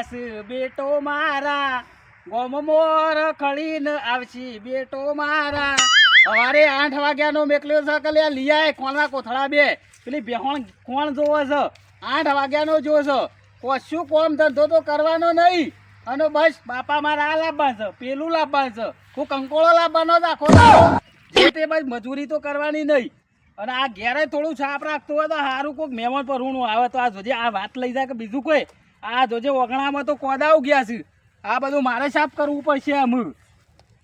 આવતાસ બેટો મારા ગોમ મોર ખળીને આવશી બેટો મારા સવારે 8 વાગ્યાનો મેકલ્યો છે કે લે લીયા કોના કોથળા બે પેલી બેહોણ કોણ જોવે છે 8 વાગ્યાનો જોશે કશું કોમ ધંધો તો કરવાનો નહીં અને બસ બાપા મારા આ લાવવા છે પેલું લાવવા છે હું કંકોળો લાવવાનો જ આખો જે તે બસ મજૂરી તો કરવાની નહીં અને આ ઘેરે થોડું છાપ રાખતું હોય તો સારું કોઈક મહેમાન પરણું આવે તો આ જોજે આ વાત લઈ જાય કે બીજું કોઈ આ જોજે ઓગણામાં તો કોદાવ ગયા છે આ બધું મારે સાફ કરવું પડશે અમ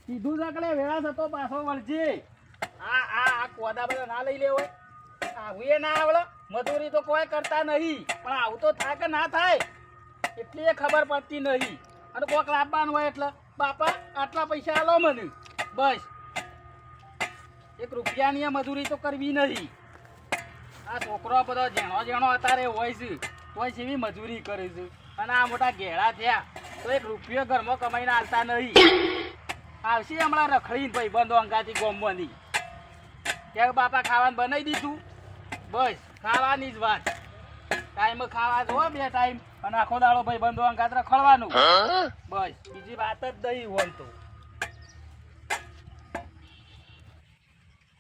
કીધું છે કે વેળા થતો પાછો વળજે આ કોદા બધા ના લઈ લે હોય આવું એ ના આવડે મજૂરી તો કોઈ કરતા નહીં પણ આવું તો થાય કે ના થાય એટલી ખબર પડતી નહીં અને કોઈક લાવવાનું હોય એટલે બાપા આટલા પૈસા આલો મને બસ 1 રૂપિયાની મજૂરી તો કરવી નહીં આ છોકરો બધો જેણો અત્યારે હોય છે તોય જેવી મજૂરી કરે છે અને આ મોટા ઘેડા થયા તો 1 રૂપિયો ઘરમાં કમાઈને આવતા નહીં આવશે હમણાં રખડીને ભાઈ બંધો અંગાથી ગોમવાની ત્યાં બાપા ખાવાનું બનાવી દીધું બસ ખાવાની જ વાત ટાઈમ ખાવા જો 2 ટાઈમ અને આખો દાડો ભાઈ બંધો અંગાત રખડવાનું બસ બીજી વાત જ નહીં હોય તો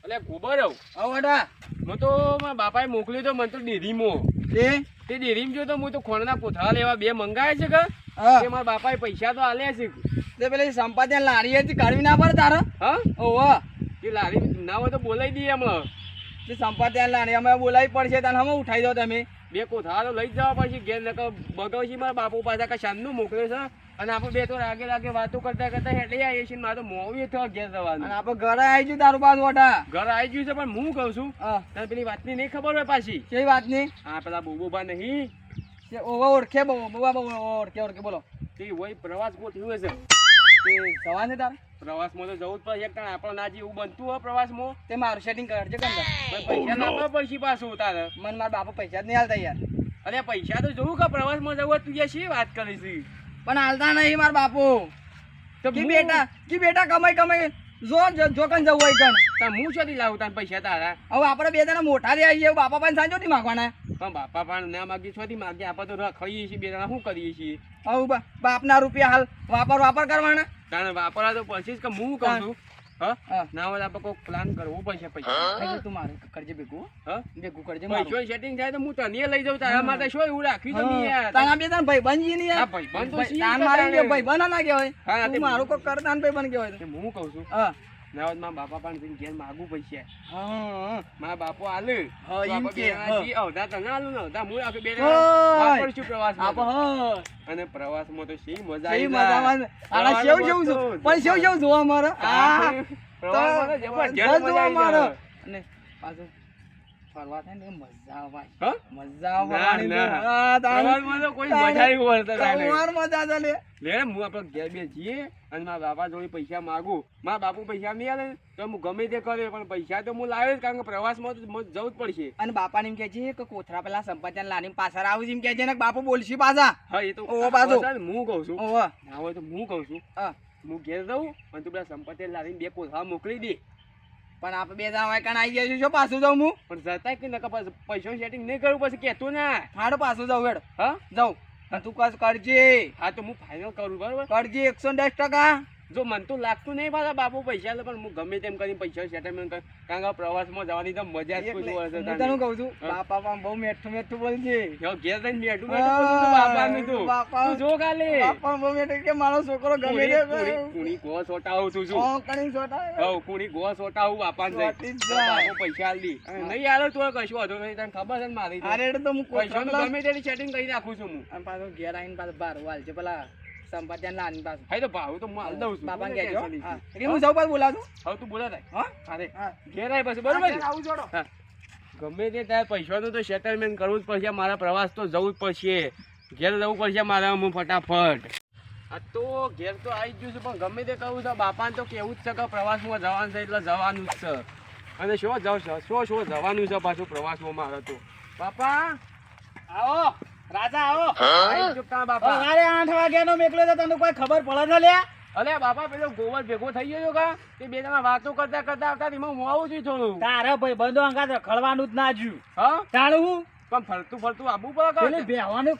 અલે ગોબર વડા હું તો મારા બાપાએ મોકલ્યો તો મને તો ડેરીમાં તે ડેરીમાં જો તો હું તો ખોણના કોથળા લેવા 2 મંગાવ્યા છે કે તે મારા બાપાએ પૈસા તો આલ્યા છે તે પેલી સંપાદન લારી હતી કાઢવી ના પડે તારે હા ઓહો એ લારી ના હોય તો બોલાવી દઈએ હમણાં તે સંપાદન લારી અમે બોલાવી પડશે તને હમ ઉઠાઈ દો તમે 2 કોથળા તો લઈ જ જવા પડશે ઘેર નકર બગાવશી મારા બાપુ પાસે કે શાનનું મોકલ્યો છે અને આપણે 2 તો રાગે વાતો કરતા હેઠે આવીએ છીએ મારે તો મોવી થયો ઘેર જવાનું અને આપણે ઘરે આવી ગયું તારું પાસ વટા ઘરે આવી ગયું છે પણ હું કહું છું તને પેલી વાતની નહીં ખબર હોય પાછી કઈ વાતની હા પેલા બોબોબા નહીં ઓળખે ઓળખે બોલો તે હોય પ્રવાસ ગોઠવ્યો છે તે સવાને તાર પ્રવાસમાં તો જવું જ પડે કારણ આપણે ના એવું બનતું હોય પ્રવાસમાં તે મારું સેટિંગ કરજે કંદર પૈસા ના પડશે પાછું તારે મને મારા બાપા પૈસા જ નહીં હાલતા યાર અરે પૈસા તો જોવું કે પ્રવાસમાં જવું તું યાર શી વાત કરીશ પણ હાલતા નહીં મારા બાપુ તો કી બેટા કમાઈ જો કન જવું હોય કન હું છોથી લાવું તાર પૈસા તારા હવે આપણે 2 જણા મોટા રહ્યા છીએ બાપા પાસે સાંજો નહીં માગવાના પણ બાપા પણ ના માગી છોથી માગી આપણે તો ખાઈએ છીએ 2 જણા શું કરીએ છીએ હવે બાપના રૂપિયા હાલ વાપર કરવાના તારે વાપરવા તો પછી જ કે હું કહું છું હા ના હોય આપણે કોઈ પ્લાન કરવો પડશે પૈસા તું મારું કરજે ભેગું કરજે પૈસો સેટિંગ થાય તો હું તને લઈ જાઉં તારા માટે શું એવું રાખ્યું તો નહીં યાર તારા બે ભાઈ બનજી નહીં હા ભાઈ બન તો સી તાર મારી ગયો ભાઈ બના ના કહેવાય હા તું મારું કોઈ કરતા ભાઈ બન કહેવાય હું કહું છું હા ના હોય મારા બાપા પણ ઘેર માગું પૈસા હા મારા બાપો આલે હા એમ કે આવતા તને આલું ને આવતા હું આપણે 2 જણા વાપરશું પ્રવાસમાં અને પ્રવાસમાં તો શી મજા આવી આના સેવ છું પણ સેવ જોવા મારે આ પ્રવાસમાં જબરજસ્ત મજા આવી અને પાછું ફરવા થાય ને મજા આવે હા મજા આવવાની પ્રવાસમાં તો કોઈ મજા આવી વળતા તમાર મજા ચાલે લે હું આપણે ઘેર બે જઈએ અને મારા બાપા જોડે પૈસા માગું મારા બાપુ પૈસા નહીં આલે તો હું ગમે તે કરે પણ પૈસા તો હું લાવે જ કારણ કે પ્રવાસમાં તો જવું જ પડશે અને બાપાને એમ કહે છે કે કોથરા પેલા સંપાદન લાની પાછળ આવું એમ કહે છે ને બાપુ બોલશી પાછા હા એ તો ઓ પાછો હું કહું છું ઓહો ના હોય તો હું કહું છું હું ઘેર રહું અને તું પેલા સંપત્તિ લાવીને 2 કોથળા મોકલી દે પણ આપણે 2 જણા વાયકાણ આવી ગયા છો પાછું જાઉં હું પણ જતા કે નકા પૈસા સેટિંગ નહીં કરવું પછી કહેતો ના હાડો પાછું જાઉં હેડ હા જાઉં અને તું કસ કરજે હા તો હું ફાઇનલ કરું બરાબર કરજે 110%. જો મન તો લાગતું નહીં પાછા બાપુ પૈસા લે પણ હું ગમે તેમ કરીને પૈસા સેટલમેન્ટ કર કારણ કે પ્રવાસમાં જવાની તો મજા જ કોઈ હોય છે હું તને કહું છું બાપા પણ બહુ મેઠું બોલજે ઘેર જઈને મેઠું બાપાનું તું જો કાલે બાપા બહુ મેઠું કે મારો છોકરો ગમે તે કુણી ગો સોટાવું છું છું કણી સોટા હવ કુણી ગો સોટાવું બાપાને બાપુ પૈસા આલ દી નહીં આલે તો કશું વાંધો નહીં તને ખબર છે ને મારી અરે તો હું પૈસા ગમે તેની સેટિંગ કરી નાખું છું હું અને પાછો ઘેર આવીને પાછો બાર વાલ છે પેલા સંપાદન લાની પાછો હા તો ભાવ તો હું આલ દઉં છું બાપાને કહેજો હું જાઉં પાછું બોલાવું હવે તું બોલા થાય હા અરે ઘેર આવી પછી બરોબર આવું જોડો ગમે તે ત્યારે પૈસાનું તો સેટલમેન્ટ કરવું જ પડશે મારા પ્રવાસ તો જવું જ પડશે ઘેર જવું પડશે મારા હું ફટાફટ આ તો ઘેર તો આવી જ ગયું છે પણ ગમે તે કહું છે બાપાને તો કેવું જ છે કે પ્રવાસમાં જવાનું છે એટલે જવાનું જ છે અને શું જવાનું છે પાછું પ્રવાસમાં મારે તો બાપા આવો રાજા આવો આવી ગયો કાં બાપા અરે 8 વાગ્યાનો મેકલ્યો તો તને કોઈ ખબર પડે ને લ્યા અલે બાપા પેલો ગોવર ભેગો થઈ ગયો કા તે 2 જણા વાતો કરતા આવતા એમાં હું આવું છું થોડું તારે ભાઈ બંધો અંગાત રખડવાનું જ ના જ્યું હા તાળું પણ ફરતું આવવું પડે પેલી બેહવાનું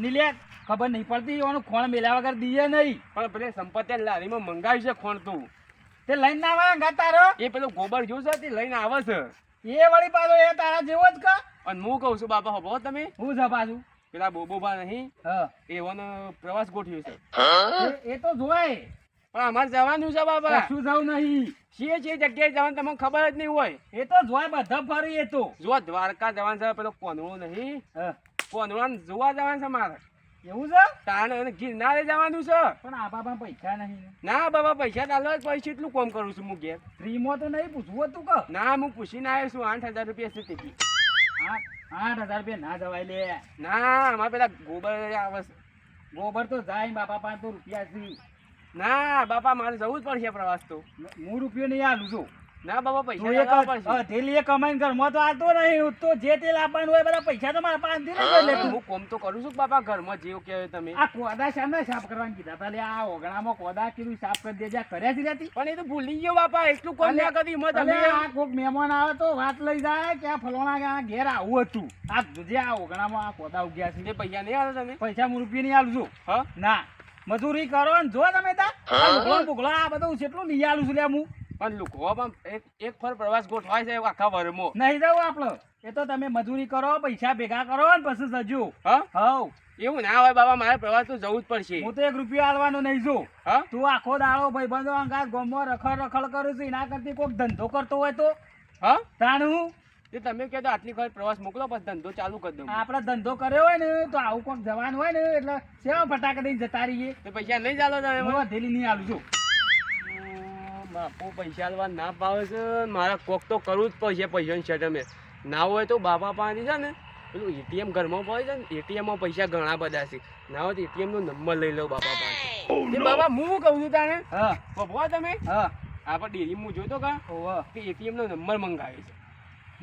નીલે ખબર નહીં પડતી એનું ખોણ મેલ્યા વગર દીએ નહીં. પણ પેલે સંપત્તિ લારીમાં મંગાવ્યું છે ખોણ તું. તે લઈને ના આવે અંગાત તારો. એ પેલું ગોબર જોયું છે તે લઈને આવે છે. એ વળી પાછો એ તારા જેવો જ કા. અને હું કહું છું બાપા હબો તમે હું છે પાછું. પેલા બોબોબા નહીં હા એવાનો પ્રવાસ ગોઠવ્યો છે. એ તો જોવાય. પણ અમારે જવાનું છે બાપા. કશું જવું નહીં. છીએ જગ્યાએ જવાનું તમને ખબર જ નહીં હોય. એ તો જોવાય બધા ફરી એ તો. જો દ્વારકા જવાનું છે પેલો કોનડો નહીં હા કોનડો જોવા જવાનું છે મારે. એવું છે. તાણ અને ગિરનારે જવાનું છે. પણ આ બાપા પૈસા નહીં. ના બાબા પૈસા ચાલો પૈસા એટલું કોમ કરું છું હું ઘેર. ફ્રીમાં તો નહીં પૂછવું હતું કે. ના હું પૂછીને આવ્યો છું 8,000 રૂપિયા છે તેથી. 8,000 રૂપિયા ના જવાય લે. ના અમારે પેલા ગોબર આવે છે. ગોબર તો જાય બાપા 500 રૂપિયા છે. ના બાપા મારે જવું જ પડશે પ્રવાસ તો. હું રૂપિયો નહીં આલું છું. ના બાબા પૈસા લાવવા પડશે. થેલીએ કમાઈને ઘરમાં તો આતો નહીં. તો જે તેલ આપવાનું હોય બધા પૈસા તો મારા પાંચ થી લે તું. હું કોમ તો કરું છું કે બાપા ઘરમાં જેવું કહેવાય તમે. આ કોદા શામને સાફ કરવાનું કીધા તા લે. આ ઓગણામાં કોદા કીધું સાફ કરી દેજે. કર્યા છે રેતી. પણ એ તો ભૂલી ગયો બાપા એટલું કોમ ના કરી મત અલે અમે. આ કોક મહેમાન આવે તો વાત લઈ જાય કે આ ફલોણા ઘેર આવું હતું. આ જોજે આ ઓગણામાં આ કોદા ઉગ્યા છે. તે પૈસા નહીં આવે તમે. પૈસા હું રૂપિયા નહીં આલું છું. હા ના મજૂરી કરો ને જો તમે તા ભૂગલો આ બધું કેટલું નહીં આલું છું લે હું. પણ લોકો પણ એક ફર પ્રવાસ ગોઠવાય છે આખા વરમાં. નહીં જવું આપડે. એ તો તમે મજૂરી કરો પૈસા ભેગા કરો ને પછી સજુ. હા હવ એવું ના હોય બાબા મારે પ્રવાસ તો જવું જ પડશે. હું તો 1 રૂપિયો આલવાનો નહીં જો. હા તું આખો દાડો ભાઈબંધો અંગાત ગોમમાં રખડ કરું છું. એના કરતી કોઈક ધંધો કરતો હોય તો હા તાણું. તે તમે કહેતો આટલી વખત પ્રવાસ મોકલો પછી ધંધો ચાલુ કરી દઉં. આપડે ધંધો કર્યો હોય ને તો આવું કોઈક જવાનું હોય ને એટલે સેવા ફટાકે દઈને જતા રહીએ. તો પૈસા નહીં ચાલો તમે. હું વધેલી નહીં આલું છું. બાપુ પૈસા આલવા ના પાવે છે મારા કોક તો કરવું જ પડશે પૈસાની સેટલમેન્ટ. ના હોય તો બાપા પાસે છે ને પેલું એટીએમ ઘરમાં પડે છે ને એટીએમમાં પૈસા ઘણા બધા છે. ના હોય તો એટીએમ નો નંબર લઈ લો બાપા પાસે. બાબા હું કહું છું તાણે હા બપોર તમે હા આપણે ડેરી હું જોતો કા ઓવા કે એટીએમ નો નંબર મંગાવે છે.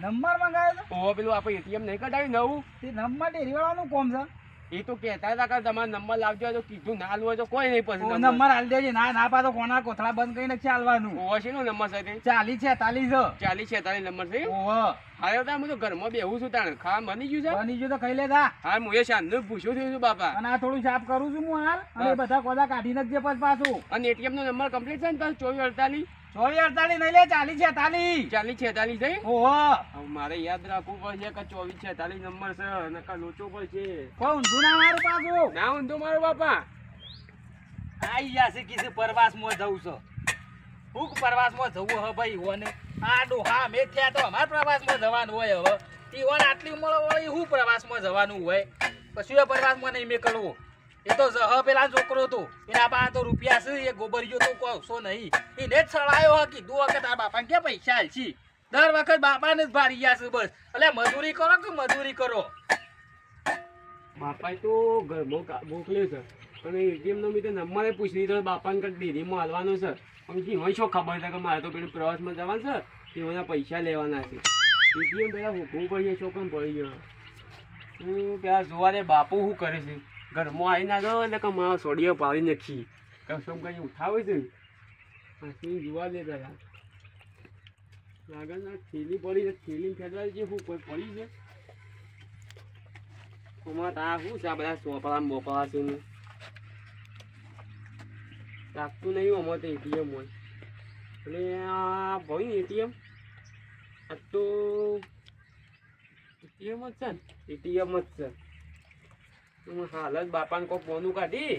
નંબર મંગાવ્યો તો ઓવા પેલું આપણે એટીએમ નહીં કઢાવ્યું નવું તે નંબર ડેરી વાળાનું કોમ છે. એ તો કહેતા હતા કે તમારે નંબર લાવજો હોય તો કીધું ના આલવું હોય તો કોઈ નહીં પછી નંબર હાલ દેજે. ના ના પાછો કોના કોથળા બંધ કરીને ચાલવાનું. ઓવા છે નો નંબર છે તે 40 46 40 46 નંબર છે. ઓવા હારે તો હું તો ઘરમાં બેહું છું તાણે ખાવા બની ગયું છે. બની ગયું તો ખાઈ લેતા. હા હું એ શાંતિ પૂછ્યું થયું છું બાપા. અને આ થોડું સાફ કરું છું હું હાલ. અને એ બધા કોદા કાઢી નાખજે પછી પાછું. અને એટીએમ નો નંબર કમ્પ્લીટ છે ને પાછું 24 24 48 નહીં લે 40 46 40 46 છે. ઓહો હવે મારે યાદ રાખવું પડશે કે 24 46 નંબર છે નકા લોચો પડશે. કોઈ ઊંધું ના મારું પાછું. ના ઊંધો મારો બાપા. આઈ યા છે કિસે પ્રવાસમાં જવું છે. હું પ્રવાસમાં જવું હે ભાઈ ઓને. આ ડોહા મે થયા તો અમાર પ્રવાસમાં જવાનું હોય હવે. ઈવન આટલી ઉંમર વાળી હું પ્રવાસમાં જવાનું હોય. કશું એ પ્રવાસમાં નહીં મેકલવો. એ તો જહ પેલા છોકરો હતો એના પાસે તો રૂપિયા છે. એ ગોબરિયો તો કોસો નહીં. એને જ સળાયો હે કીધું હે કે તારા બાપાને કે પૈસા આલશી. દર વખત બાપાને જ ભારી ગયા છે બસ. એટલે મજૂરી કરો કે મજૂરી કરો. બાપાએ તો ઘરમાં મોકલ્યું છે અને એટીએમ નો બી તો નંબરે પૂછી લીધો બાપાને કે ડેરીમાં હાલવાનું છે. પણ કી હોય શું ખબર છે કે મારે તો પેલું પ્રવાસમાં જવાનું છે તેઓના પૈસા લેવાના છે. એટીએમ પેલા ભૂખવું પડીએ છોકરા પડી ગયો. હું પેલા જોવા દે બાપુ શું કરે છે. ઘરમાં આવી ના ગયો એટલે કે મારા સોડીઓ પાડી નાખી કશું કઈ ઉઠાવે છે. જોવા દે પેલા લાગે ને થેલી પડી છે. થેલી ફેરવા છે શું કોઈ પડી છે. અમારે આ શું છે આ બધા ચોપડા બોપડા છે ને લાગતું નહીં અમારે તો એટીએમ હોય. એટલે આ ભાઈ એટીએમ આ તો એટીએમ જ છે ને એટીએમ જ છે. હાલ જ બાપાને કોઈ ફોનું કાઢી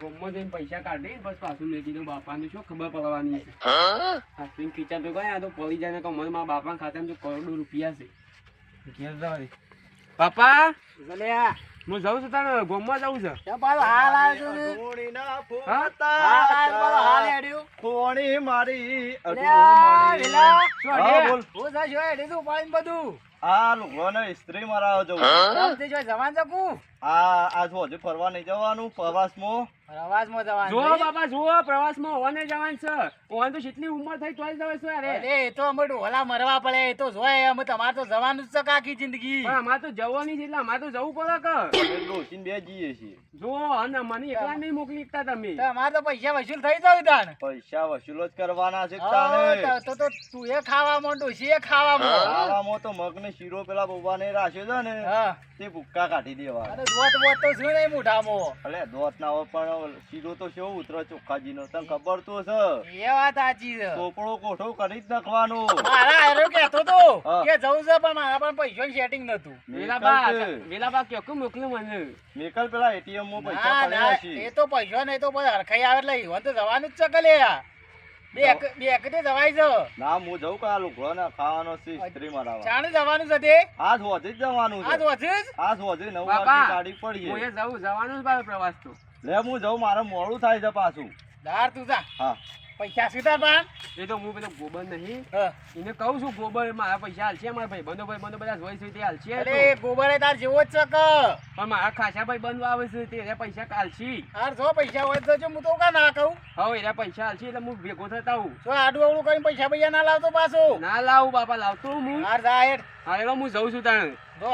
ગમમાં જઈને પૈસા કાઢી બસ પાછું મેં કીધું બાપાને શું ખબર પડવાની છે. હાથીને ખીચા તો ગયા તો પડી જાય ને કે મને મારા બાપાના ખાતામાં તો કરોડો રૂપિયા છે. ઘેર જવા દે પાપા. હું જાઉં છું તારે ગોમમાં જવું છે. કોણી મારી આ લુગડો ઇસ્ત્રી મારા જવું. આ જો હજુ ફરવા નહીં જવાનું પ્રવાસમાં. જુઓ બાપા જુઓ પ્રવાસમાં હોવાને જવાનું છે. હોવાની તો કેટલી ઉંમર થઈ તોય જવાય છે. અરે એ તો અમે ઢોલા મરવા પડે. એ તો જોય અમે તમારે તો જવાનું જ છે આખી જિંદગી. પણ અમારે તો જવાની છે એટલે અમારે તો જવું પડે કે ડોસીને બે જઈએ છીએ. જો અને મને એકલા નહીં મોકલી શકતા તમે. અમારે તો પૈસા વસૂલ થઈ જાય તાણ. પૈસા વસૂલ જ કરવાના છે તાણે. તો તું એ ખાવા માંડો છે ખાવા માંડ. ખાવામાં તો મગની શીરો પેલા બોબાને રાખ્યો છે ને હા તે ભૂક્કા કાઢી દેવા. અરે દોત તો છે નહીં મોઢામાં. અલે દોત ના હોય પણ શીરો તો કેવો ઉતરે ચોખ્ખાજીનો તને ખબર તો છે. એ વાત સાચી છે. ચોપડો કોઠો કરી જ નાખવાનો. મારા હારો કહેતો તો હા. કે જવું છે પણ મારા પણ પૈસાનું સેટિંગ નતું. વેલાબા ક્યાં મોકલ્યું મને મેકલ પેલા એટીએમ માં પૈસા ના પડેલા ના છે. એ તો પૈસા નહીં તો પછી હરખાઈ આવે એટલે ઈવન તો જવાનું જ છે કે લે યાર. બે એકતે જવાય છે. ના હું જઉં કે આ લુગડો ને ખાવાનો છે ઇસ્ત્રી મારાવા. ચાણે જવાનું છે તે આજ હોજે જ જવાનું આજ છે. વચ્ચે જ આજ હોજે 9 બાપા, વાગે ગાડી પડી હું છે. એ જવાનું જ પ્રવાસ તો લે હું જઉં મારે મોડું થાય છે પાછું. ધાર તું જા હા પૈસા સીધા પાન. એ તો હું પેલો ગોબર નહીં હા. એને કહું છું ગોબર મારા પૈસા હાલશે મારા ભાઈ બંધો બધા જોઈ છે તે હાલશે એ તો. અરે ગોબરે તાર જેવો જ છે કે. પણ મારા ખાસા ભાઈ બંધો આવે છે તે પૈસા કાલશી હાર જો પૈસા હોય તો જો હું તો કા ના કહું. હવે એના પૈસા હાલશી એટલે હું ભેગો થતા હું જો આડું અવળું કરીને પૈસા પૈસા ના લાવતો પાછો. ના લાવું બાપા લાવતો હું હાર જા હેડ. હા એલો હું જઉં છું તાણે જો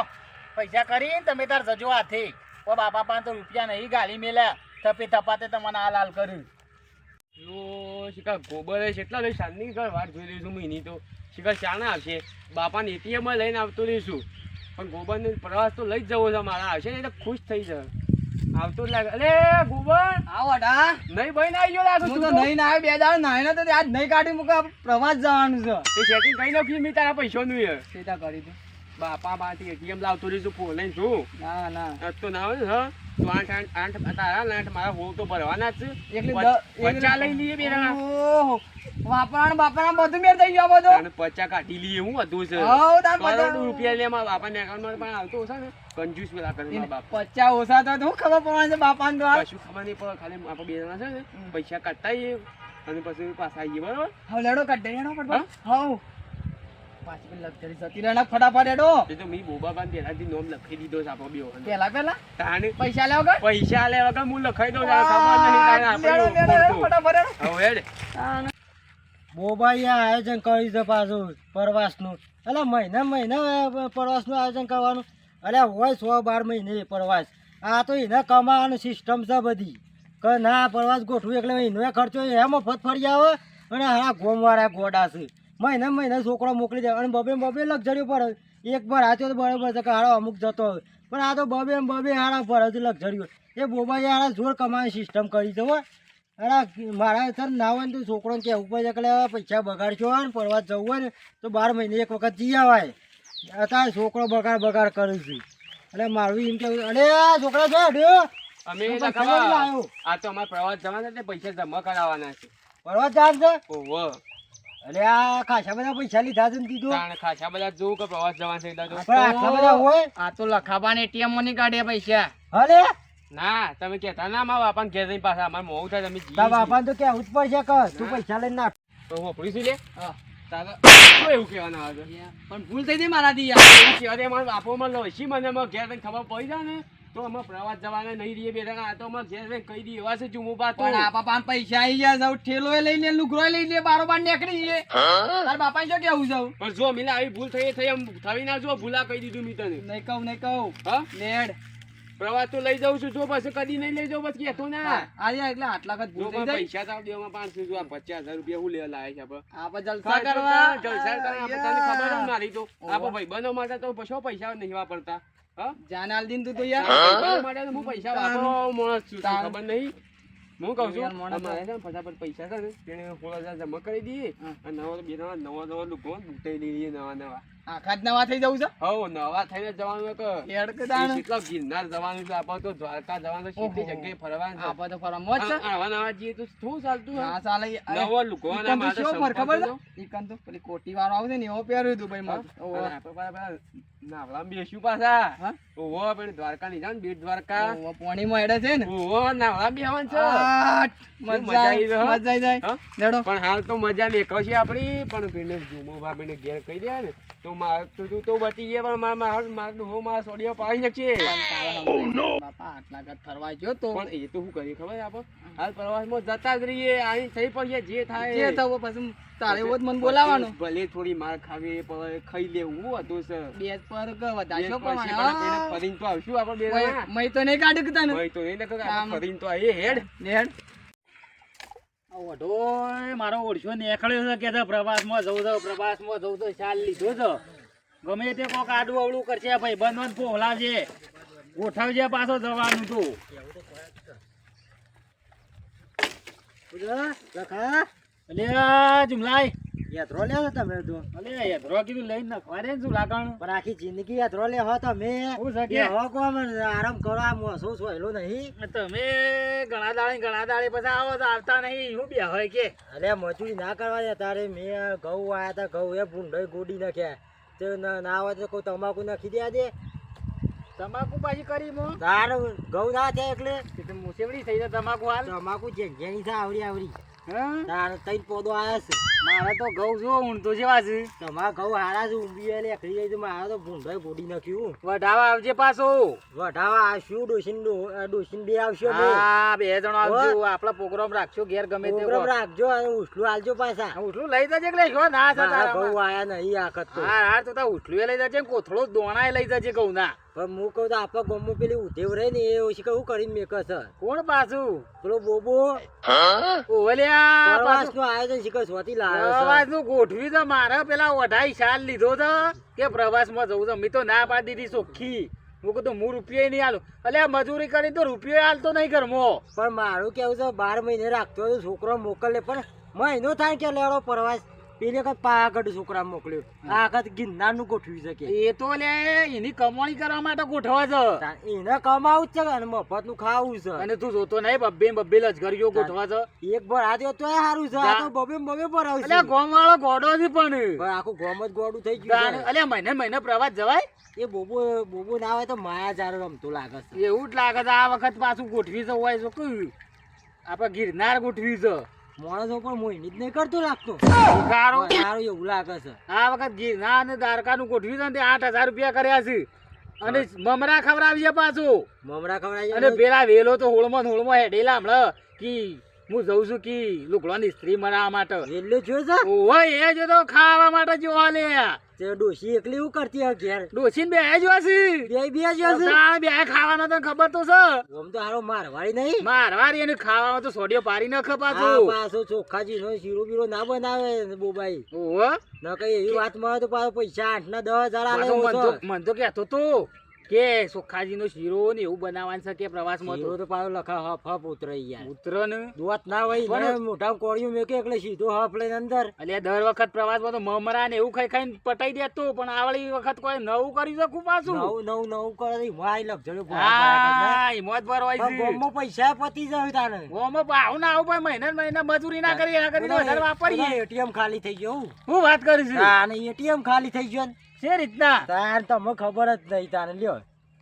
પૈસા કરીને તમે તાર જજો હાથે. ઓ બાપા પાંચ તો રૂપિયા નહીં ગાલી મેલ્યા થપે થપાતે તમને હાલ હાલ કર્યું. લો શિકાર ગોબર કેટલા લઈ શાંતિ કર વાત જોઈ લઈશું હું એની તો શિકાર ચાણા આવશે બાપાને એટીએમ માં લઈને આવતો રહીશું પણ ગોબરને પ્રવાસ તો લઈ જ જવો છે મારા આવશે ને એટલે ખુશ થઈ જાય આવતો જ લાગે અરે ગોબર આવો ડા નહીં ભાઈ ના આવ્યો લાગે હું તો નહીં ના આવ્યો 2 દાડા નાઈને તો આજ નહીં કાઢી મૂકા પ્રવાસ જવાનું છે એ સેટિંગ કઈ નાખ્યું મેં તારા પૈસાનું યાર સીધા કરી દે બાપા માંથી એટીએમ લાવતો રહીશું ફોન લઈને છું ના ના આજ તો ના હોય ને હા તો આઠ તારા ને 8 મારા હોવ તો ભરવાના જ છે એકલી પચા લઈ લઈએ બે જણા ઓહો બાપરાણ બધું મેર થઈ ગયો બધું અને પચા કાઢી લઈએ હું હતું છે હઉ તાર કરોડ રૂપિયા લે મારા બાપાના એકાઉન્ટમાં પણ આવતો હશે ને કંજૂસ પેલા કરે મારા બાપ 50 ઓછા તો શું ખબર પડવાની છે બાપાને તો હાલ કશું ખબર નહીં પડે ખાલી આપણે બે જણા છે ને પૈસા કાઢતા આવીએ અને પછી પાછા આવીએ બરોબર હવે લેડો કાઢ દે લેડો ફટાફટ હઉ પાછી પેલી લક્ઝરી જતી રહેના ફટાફટ લેડો એ તો મેં બોબા બાન પહેલાથી નોમ લખી દીધો છે આપણો બે પેલા તાને પૈસા લેવો કે પૈસા લે વગર હું લખાઈ દઉં તારે ખબર નહીં તારે આપણે લેડો ફટાફટ હવે હેડ બોબાઈએ આયોજન કર્યું છે પાછું પ્રવાસનું. એટલે મહિના પ્રવાસનું આયોજન કરવાનું. એટલે હોય 100-12 મહિને પ્રવાસ. આ તો એને કમાવાનું સિસ્ટમ છે બધી કે ના પ્રવાસ ગોઠવું એટલે એનો ખર્ચો એ મફત ફરી આવે અને હા ગોમવાળા ગોડા છે મહિને છોકરો મોકલી દે અને બબે લક્ઝરીઓ પડે. એક વાર આચો તો બરાબર છે કે હારો અમુક જતો હોય પણ આ તો બબે હારા પડે છે લક્ઝરીઓ. એ બોબાઈએ હારા જોર કમાવાની સિસ્ટમ કરી છે હો. અરે મારા સર ના હોય ને તો છોકરોને કહેવું પડે કે પૈસા બગાડશો હોય ને પ્રવાસ જવું હોય ને તો 12 મહિને એક વખત જઈ આવાય. અત્યારે છોકરો બગાડ કરું છું એટલે મારું એમ કેવું અરે આ છોકરા છો અડ્યો અમે હું એટલે પૈસા ખબર લાવ્યો. આ તો અમારે પ્રવાસ જવાના એટલે પૈસા જમા કરાવવાના છે પ્રવાસ જાણ છે ઓહો અરે આ ખાસા બધા પૈસા લીધા છે ને કીધું તાણે ખાસા બધા જોવું કે પ્રવાસ જવાના છે એટલે તો પણ આટલા બધા હોય આ તો લખાબાને એટીએમ માં નહીં કાઢ્યા પૈસા અરે ના તમે કહેતા ના મારા બાપાને ઘેર જઈને પાછા અમારે મોડું થાય તમે તારા બાપાને તો કેવું જ પડશે કે તું પૈસા લઈને નાખ. તો હું વાપરીશું લે હા. તારે શું એવું કહેવાના આવે છે પણ ભૂલ થઈ ગઈ મારાથી યાર અરે મારા બાપોમાં લોસી મને અમારે ઘેર જઈને ખબર પડી જાય ને તો અમે પ્રવાસ જવાના નહીં રહીએ બે જણા. આ તો અમારે ઘેર જઈને કહી દઈએ એવા છે જુમો પાતો પણ આ બાપાને પૈસા આવી ગયા જાવ ઠેલો લઈ લે લુગરો લઈ લે બારોબાર નીકળી જઈએ તાર બાપા શું કેવું જાવ પણ જો મિલા આવી ભૂલ થઈ એમ થવી ના જો ભૂલા કહી દીધું મેં તને નહીં કહું હા લેડ પ્રવાસ તો લઈ જાઉં છું જો પછી કદી નહીં લઈ જાઉં બસ કહેતો ના આજે એટલે આટલા વખત જો ભૂલ પણ થઈ જાય પૈસા તો દેવામાં 500 જો આ 50,000 રૂપિયા હું લેવા લાયા છે આપણે જલસા કરવા જલસા કરવા આપણે તને ખબર જ મારી તો આપો ભાઈબંધો માટે તો પછો પૈસા નહીં વાપરતા હા જાન આલ દીન તું તો યાર ભાઈબંધો માટે તો હું પૈસા વાપરવો માણસ છું તને ખબર નહીં હું કહું છું યાર, મોણસ અમારે છે ને ફટાફટ પૈસા છે ને તેને 16,000 જમા કરી દઈએ અને નવા લુગો બુટાઈ લઈએ નવા આખા જ નવા થઈ જવું છે હવ નવા થઈને જવાનું કે હેડ કે તાણ કેટલા ગિરનાર જવાનું છે આપણે તો દ્વારકા જવાનું છે સીધી જગ્યાએ ફરવાનું છે આપણે તો ફરવા મોજ છે આવા નવા જઈએ તો શું ચાલતું ના હોય ચાલે નવો લુગવાના ઈકન તો માટે શું ફર ખબર સંપર્ક છે ઈકન તો પેલી કોટી વાળો આવશે ને એવો પહેર્યું હતું ભાઈ માં અને આપણે પાછા નાવલામાં બેસ્યું પાછા હા? ઓહો પેલી દ્વારકા ની જાણ બેટ દ્વારકા ઓવો પોણીમાં હેડે છે ને ઓહો નાવલા બેહવાનું છે આટ, મજા આવી જાય હા? લેડો પણ હાલ તો મજા મેકો છે આપણી પણ પેલે જુમો ભાભીને ઘેર કહી દે ને તો માર તો બચી ગયા પણ મારા સોડિયો પાડી નાખશે બાપા આટલા ગત ફરવા ગયો તો પણ એ તો શું કરીએ ખબર છે આપણે હાલ પ્રવાસમાં જતા જ રહીએ અહીં થઈ પડીએ જે થાય જે થવું પછી તારે એવો જ મને બોલાવાનું ભલે થોડી માર ખાવી પડે ખાઈ લેવું હતું છે બે પર વધારશો પછી પ્રમાણે પણ પેલે ફરીને તો આવશું આપણે બે જણા. મય તો નહીં કાઢ્યું કે તને હોય તો નહીં નકર આપણે ફરીને તો આવીએ હેડ લેડ ઓઢોય મારો ઓળશો નીકળ્યો છે કે પ્રવાસમાં જવું તો ચાલ લીધો છે ગમે તે કોક આડું અવળું કરશે ભાઈબંધો ફોલાવજે ગોઠવજે પાછો જવાનું તું લખા એટલે જુમલાઈ યાત્રો લે તમે તો અલે યધરો કીધું લઈને નખવા દે ને શું લાગણ પણ આખી જિંદગી યાત્રો લે હો તમે હું છે કે? એ હો કોમ આરામ કરો આ મોસો સોયલો નહીં તમે ઘણા દાડે પછી આવો તો આવતા નહીં હું બે હોય કે અરે મજૂરી ના કરવા દે તારે મેં ઘઉં વાયા તા ઘઉં એ ભૂંડોય ગોડી નાખ્યા તે ના હોય તો કોઈ તમાકુ નાખી દે દે તમાકુ પાછી કરી મો તાર ઘઉં ના થાય એટલે મુસેવડી થઈ જાય તમાકુ હાલ તમાકુ જેની થાય આવડી આવડી હા તાર તઈ પોદો આયા છે મારે તો ઘઉં જો ઊંઘતો જેવા છે તમારા ઘઉં હારા છે ઊંઘી એટલે એકડી જાય તો મારે તો ભૂંડોય ગોડી નાખ્યું વઢાવા આવજે પાછો વઢાવા આવશું ડોસીન બે આવશો બે હા બે જણો આવજો આપડે પ્રોગ્રામ રાખશો ઘેર ગમે તે પ્રોગ્રામ રાખજો અને ઉછલું આલજો પાછા ઉઠલું લઈ જજે કે લઈ ના મારા ઘઉં આયા નહીં આખત તો હા હા તો ઉઠલું લઈ જજે કોથળો દોણાય લઈ જજે ઘઉં ના પણ હું કહું તો આપણા ગામમાં પેલી ઉધેવ રહે ને એ ઓછી કહું કરીને મેક છે કોણ પાછું પેલો બોબો ઓવલ્યા પ્રવાસનું આયોજન શીખર સ્વાતી લાવ્યો છે પ્રવાસ નું ગોઠવી તો મારે પેલા 28 લીધો તો કે પ્રવાસ માં જવું છે મેં તો ના પાડી દીધી ચોખ્ખી હું કીધું હું રૂપિયા નહીં આલું અલ્યા મજૂરી કરી તો રૂપિયો આલતો નહીં ઘરમાં પણ મારું કેવું છે 12 મહિને રાખતો હતો છોકરો મોકલે પણ મહિનો થાય કે લેવડો પ્રવાસ પેલે વખત પાગઢ છોકરા મોકલ્યો આ વખત ગિરનાર નું ગોઠવી શકે એ તો લે એની કમાણી કરવા માટે ગોઠવા છે એને કમાવું જ છે અને મફત નું ખાવું છે અને તું જોતો નહીં બબ્બે લજગરીઓ ગોઠવા છે એક ભર આ તો સારું છે આ તો બબે ભરાવશે અલ્યા ગોમ વાળો ગોડો છે પણ પણ આખું ગોમ જ ગોડું થઈ ગયું છે અલ્યા મહિને પ્રવાસ જવાય એ બોબો ના હોય તો માયા જારો રમતો લાગે છે એવું જ લાગે છે આ વખત પાછું ગોઠવી છે હોય છે આપડે ગિરનાર ગોઠવી છે માણસો પણ મોહિની જ નહીં કરતો લાગતો સારું સારું એવું લાગે છે આ વખત ગિરનાર અને દ્વારકા નું ગોઠવી છે ને તે 8,000 રૂપિયા કર્યા છે અને મમરા ખવડાવી છે પાછું મમરા ખવડાવી અને પેલા વેલો તો હોળમાં હેડેલા હમણાં કી હું જઉં છું કી લુગડાની ઇસ્ત્રી બનાવવા માટે વેલ્લો જો છે ઓય એ જો તો ખાવા માટે જોવા લે તે ડોશી એકલી એવું કરતી હોય ઘેર ડોસીન બે જોવા છે બે જો છે તાણ બે ખાવાનો તો ખબર તો છે આમ તો હારો મારવાડી નહીં મારવારી એને ખાવામાં તો સોડિયો પારી ન આ ખપાતું પાછો ચોખાજી નો શીરો બીરો ના બનાવે બોબાઈ ઓહો ન કઈ એવી વાત માં તો પાછો પૈસા 8 ના 10,000 આલે પાછો મન તો કહેતો તો કે સુખાજી નો શીરો ને એવું બનાવવાનું છે કે પ્રવાસ માં શીરો તો પાછો લખા હફ ઉતરે યાર ઉતર ને દોત ના હોય ને મોઢા કોળિયું મેકે એટલે સીધો હફ લઈને અંદર એટલે દર વખત પ્રવાસ માં તો મમરા ને એવું ખાઈ ખાઈને પટાઈ દેતો પણ આવડી વખત કોઈ નવું કરી શકું પાછું નવું કરે મારી લક્ષણો હા હિંમત ભર હોય છે ગોમમાં પૈસા પતી જાય તાને ઓમાં આવું ના આવું પણ મહિને મજૂરી ના કરી એના કરી વધારે વાપરીએ એટીએમ ખાલી થઈ ગયું હું વાત કરી છું તાને એટીએમ ખાલી થઈ ગયો ને છે રીતના તાર તમને ખબર જ નહીં તાને લ્યો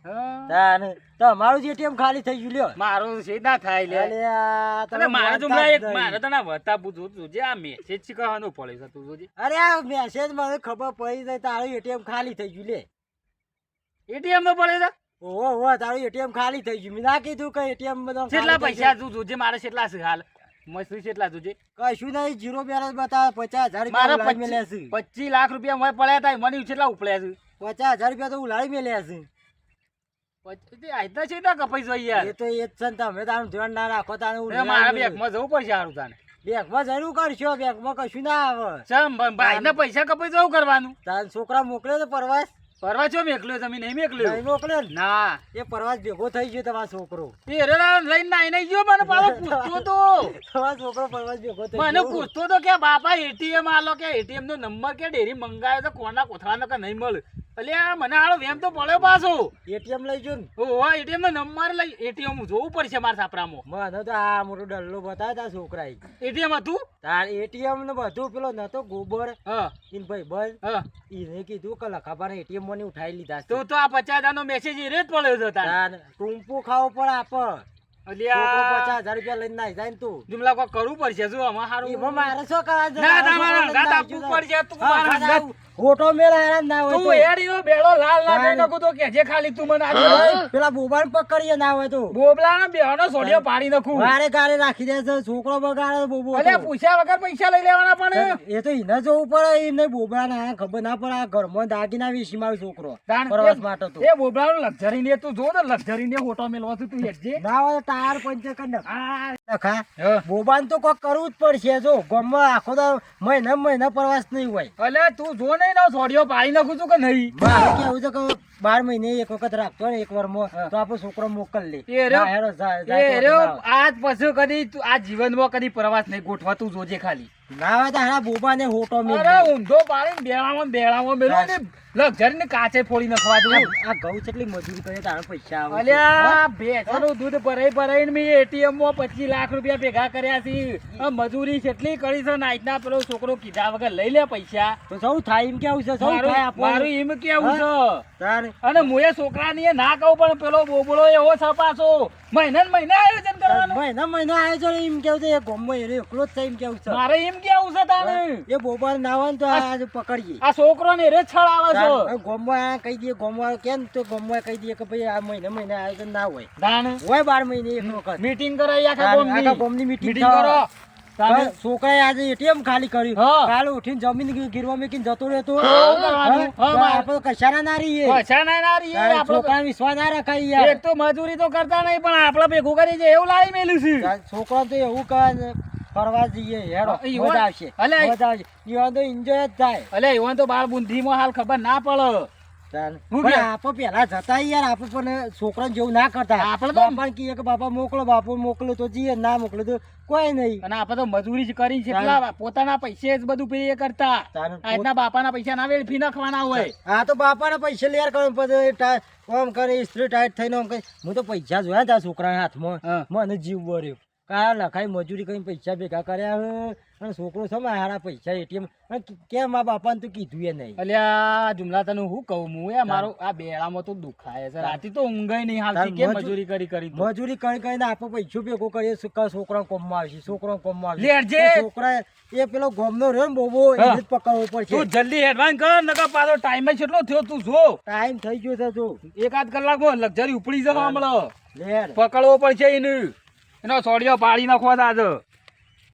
હા. તાને તમારું જ એટીએમ ખાલી થઈ ગયું લ્યો મારું છે ના થાય લે અલે આ તમે મારે તો માનતા જ એક નહીં. મારે તો ના વતા પૂછું તું આ મેસેજ શીખવાનું પડે છે તું જોજે અરે આ મેસેજ મને ખબર પડી જાય તારું એટીએમ ખાલી થઈ ગયું લે એટીએમ તો પડે છે ઓહો તારું એટીએમ ખાલી થઈ ગયું મેં ના કીધું કે એટીએમ બધા કેટલા પૈસા તું જોજે મારે કેટલા છે હાલ મસ્તી કેટલા જોજે કશું નહીં જીરો બેલેન્સ બતાવે 50,000 મારે રૂપિયા ઉલાડી મેલ્યા છે 25 લાખ રૂપિયા મને પડ્યા હતા મને કેટલા ઉપડ્યા છે 50,000 રૂપિયા તો ઉલાડી મેલ્યા છે આયતા છે તો કપાઈ જોઈએ યાર એ તો એ જ છે ને તમે તારું ધ્યાન ના રાખો તાને એ મારા બેંકમાં જવું પડશે સારું તાને બેંકમાં જરૂર કરશો બેંકમાં કશું ના આવે ચમ ભાઈ ને પૈસા કપાઈ જવું કરવાનું તાર છોકરા મોકલ્યો તો પરવાસ પરવા છો મેકલ્યો તમે નહીં મેકલ્યો નહીં મોકલ્યો ને? ના એ પરવાસ ભેગો થઈ ગયો તમારો છોકરો એ લઈને નાઈ ગયો મને પાછો પૂછતો તો તમારો છોકરો પરવાસ ભેગો થઈ મને ગયો પૂછતો તો કે બાપા એટીએમ આલો કે એટીએમ નો નંબર કે ડેરી મંગાવ્યો તો કોના કોથળાનો કે નહીં મળે અલ્યા મને આળો વેમ તો પડ્યો પાછો એટીએમ લઈ જો ને ઓહો એટીએમ નો નંબર લઈ એટીએમ જોવું પડશે મારા છાપરામાં મને તો આ મોટો ડલ્લો બતાવે તાર છોકરાએ એટીએમ હતું તાર એટીએમ ને બધું પેલો નતો ગોબર હા ઇન ભાઈ બસ હા એને કીધું કે લખાબાને એટીએમ મને ઉઠાઈ લીધા છે. તો આ 50,000 નો મેસેજ એ રેત પડ્યો છે તાર તાર ટૂંપું ખાવો પડે આપ છોકરો અલ્યા 50,000 રૂપિયા લઈને નાઈ જાય ને તું જુમલા કોઈ કરવું પડશે જો આમાં હારું એમાં મારે શું કરવા છે? ના મારા તમારા છોકરાને અંગાત નાઈ આપવું ગયું પડશે તું હા, મારા ખાધા અંગાત ખોટો મેળ આયા ના હોય તું તો. એડીનો બેડો લાલ ના થઈ ના. નાખું તો કે ખાલી તું મને ઓય, આ પેલા બોબાને પકડીએ ના હોય તો બોબલાનો બેહનો સોડિયો પાડી નાખું વારે ગારે રાખી દે છે છોકરો બગાડે બોબો અલે તો. પૂછ્યા વગર પૈસા લઈ લેવાના પણ એ તો એને જોવું પડે એમને બોબડા ના ખબર ના પડે આ ઘરમાં દાગીના વેચીમાં આવે છોકરો તાણ પ્રવાસ માટે તો એ બોબલાનો લક્ઝરી ને તું જો ને લક્ઝરી ને હોટો મેલવા તું હેડજે ના હોય તો તાર પંચર કર નાખ. હા નખા હા. બોબાન તો કોક કરવું જ પડશે જો ગામમાં આખો તો મહિના પ્રવાસ નહીં હોય. અલે તું જો નહીં ને સોડિયો પાડી નાખું છું કે નહીં મારે કેવું છે કે 12 મહિને એક વખત રાખતો ને એક વારમાં હા. તો આપણો છોકરો મોકલ લે. એ રહ્યો. ના, હેરો, જાય એ તો રહ્યો, ના આજ પછી કદી આ જીવનમાં કદી પ્રવાસ નહીં ગોઠવા તું જોજે ખાલી ના હોય તો હારા બોબાને હોટો મેલ અરે દે. ઊંધો પાડીને બેળામાં મેલો ને લગઝરી ને કાચે ફોડી નખવા દઉં આ ઘઉં કેટલી મજૂરી કરે તારા પૈસા આવે છે. અલ્યા ભેંસનું દૂધ ભરાઈને મેં ATM માં 25 લાખ રૂપિયા ભેગા કર્યા છે આ મજૂરી કેટલી કરી છે નાઈટના પેલો છોકરો કીધા વગર લઈ લે પૈસા તો સૌ થાય એમ કેવું છે સૌ થાય આપો મારું એમ કેવું છે તારે અને મુએ છોકરાની એ ના કહું પણ પેલો બોબડો એવો છપાશો મહિને ને મહિને આયોજન કરવાનું મહિના આવે છે ને એમ કેવું છે એ ગામમાં એનો એકલો જ છે એમ કેવું છે. મારે એમ કેવું છે તારે એ બોબાને ના હોય ને તો આજે પકડીએ. આ છોકરો ને રે છળ આવે છે ગામમાં કહી દઈએ ગામમાં કેમ તો ગામમાં કહી દઈએ કે ભાઈ આ મહિને આયોજન ના હોય દાન હોય 12 મહિને એક વખત મીટિંગ કરાઈ આખા આખા ગામની ગામની meeting મીટિંગ કરો તાને છોકરાએ આજે એટીએમ ખાલી કર્યું હા. કાલે ઉઠીને જમીન ગીરવા મૂકીને જતો રહેતો એવું કરવાનું. હા, મારે. આપણે તો કશાના ના રહીએ. પૈસા ના ના રહીએ તારે આપણો છોકરાને વિશ્વાસ ના રખાય યાર. એક તો મજૂરી તો કરતા નહીં પણ આપણે ભેગું કરી છે એવું લાવી મેલ્યું છે તારે છોકરાને તો એવું કહે ને, ફરવા જઈએ હેડો હા, ઈવોન- મજા આવશે અલે, મજા આવશે ઈવોન તો enjoy જ થાય. અલે એવન તો બાળ બુંધીમાં હાલ ખબર ના પડે તારે. હું પણ કે? આપણે પેલા જતા યાર આપણે પણ છોકરાને જેવું ના કરતા આપણે તો- બાપાને કહીએ કે બાપા મોકલો બાપુ મોકલો તો જઈએ ના મોકલો તો કોઈ નહીં. અને આપણે તો મજૂરી જ કરી છે એટલા પોતાના પૈસે જ બધું પે કરતા તારે આ રીતના બાપાના પૈસા ના વેડફી નાખવાના હોય હા તો બાપાના પૈસા લેર કરે પછી આમ કરે સ્ત્રી ટાઈટ થઈને આમ કરે. હું તો પૈસા જોયા તા છોકરાના હાથમાં હા. મને જીવ બળ્યો કા લખાઈ મજૂરી કરીને પૈસા ભેગા કર્યા હે. અને છોકરો છે મારા હારા પૈસા એટીએમ કેમ મા બાપાને તો કીધું એ નહીં. અલ્યા જુમલા તને હું કહું હું એ મારો આ બેડામાં તો દુખાય છે રાતે તો ઊંઘાય નહીં હાલતી કે મજૂરી કરી કરી તો. મજૂરી કરી કરીને આપણે પૈસો ભેગો કરીએ છોકરા કોમમાં આવશે છોકરો કોમમાં લેરજે. આવશે છોકરા એ પેલો ગોમનો રહ્યો ને બોબો એને જ પકડવો પડશે. તું જલ્દી એડવાન્સ કર નકર પાછો ટાઈમ કેટલો થયો તું જો ટાઈમ થઈ ગયો છે જો એકાદ કલાકમાં લક્ઝરી ઉપડી જવા હમણાં લેર પકડવો પડશે એને એનો સોડિયો પાડી નાખવા દાદ